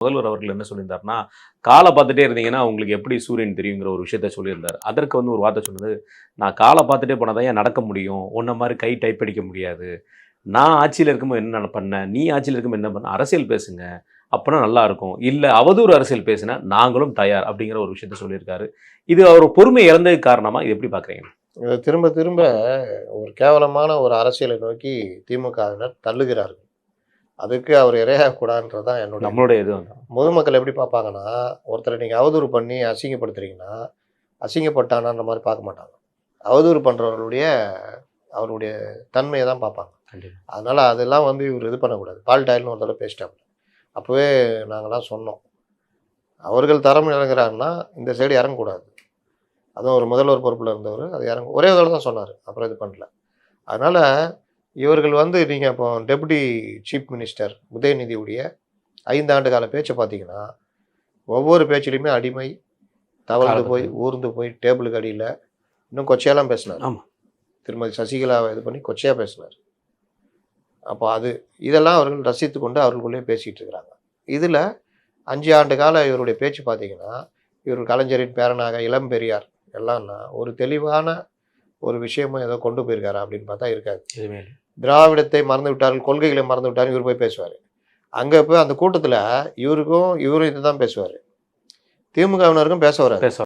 முதல்வர் அவர்கள் என்ன சொல்லியிருந்தாருன்னா, கால பார்த்துட்டே இருந்தீங்கன்னா, உங்களுக்கு எப்படி சூரியன் தெரியுங்கிற ஒரு விஷயத்த சொல்லியிருந்தாரு. அதற்கு வந்து ஒரு வார்த்தை சொன்னது, "நான் கால பார்த்துட்டே போனா தான் ஏன் நடக்க முடியும். உன்ன மாரி கை டைப் அடிக்க முடியாது. நான் ஆட்சியில இருக்கும்போது என்ன பண்ணேன், நீ ஆட்சியில இருக்கும்போது என்ன பண்ண, அரசியல் பேசுங்க. அப்பன்னா நல்லாருக்கும். இல்ல அவதூறு அரசியல் பேசினா நாங்களும் தயார்." அப்படிங்கிற ஒரு விஷயத்த சொல்லியிருக்காரு. இது அவர் பொறுமை இழந்ததுக்கு காரணமா? இத எப்படி பார்க்குறீங்க? இத திரும்ப திரும்ப ஒரு கேவலமான ஒரு அரசியலை நோக்கி திமுகவினர் தள்ளுகிறார்கள். அதுக்கு அவர் இரையாகக்கூடாதுன்றது தான் என்னுடைய எண்ணம். நம்மளுடைய இது வந்து பொதுமக்கள் எப்படி பார்ப்பாங்கன்னா, ஒருத்தர நீங்க அவதூறு பண்ணி அசிங்கப்படுத்துறீங்கன்னா, அசிங்கப்பட்டானான்ற மாரி பார்க்க மாட்டாங்க. அவதூறு பண்றவர்களுடைய அவருடைய தன்மைய தான் பார்ப்பாங்க. கண்டிப்பா. அதனால அதெல்லாம் வந்து இவரு இது பண்ணக்கூடாது. பால்டாயில்னு ஒரு தடவ பேசிட்டாப்புல. அப்பவே நாங்கலாம் சொன்னோம். அவர்கள் தரம் இறங்குறாங்கன்னா, இந்த சைடு இறங்கக்கூடாது. அதுவும் ஒரு முதல்வர் பொறுப்புல இருந்தவரு, அது ஒரே ஒரு தடவ தான் சொன்னாரு. அப்புறம் இது பண்ணல. அதனால இவர்கள் வந்து நீங்க இப்போ டெப்யூட்டி சீஃப் மினிஸ்டர் உதயநிதியுடைய 5 ஆண்டு கால பேச்ச பார்த்தீங்கன்னா, ஒவ்வொரு பேச்சிலயுமே அடிமை, தவழ்ந்து போய், காலகட்டம். ஊர்ந்து போய் டேபிளுக்கு அடியில இன்னும் கொச்சையாலாம் பேசினாரு. ஆமா. திருமதி சசிகலாவ இது பண்ணி கொச்சையா பேசினாரு. அப்போ இதெல்லாம் அவர்கள் ரசித்துக் கொண்டு அவர்களுக்குள்ளேயே பேசிட்டு இருக்கிறாங்க. இதுல 5 ஆண்டு கால இவருடைய பேச்சு பார்த்தீங்கன்னா, இவர் கலைஞரின் பேரனாக இளம் பெரியார் எல்லாம்னா, ஒரு தெளிவான ஒரு விஷயமும் ஏதோ கொண்டு போயிருக்காரா அப்படின்னு பார்த்தா இருக்காது. எதுவுமே இல்ல. திராவிடத்தை மறந்து விட்டார்கள், கொள்கைகளை மறந்து விட்டார்கள் இவர் போய் பேசுவாரு. அங்க போய் அந்த கூட்டத்துல இவரும் இதுதான் பேசுவாரு. திமுகவினருக்கும் பேச வராது. பேச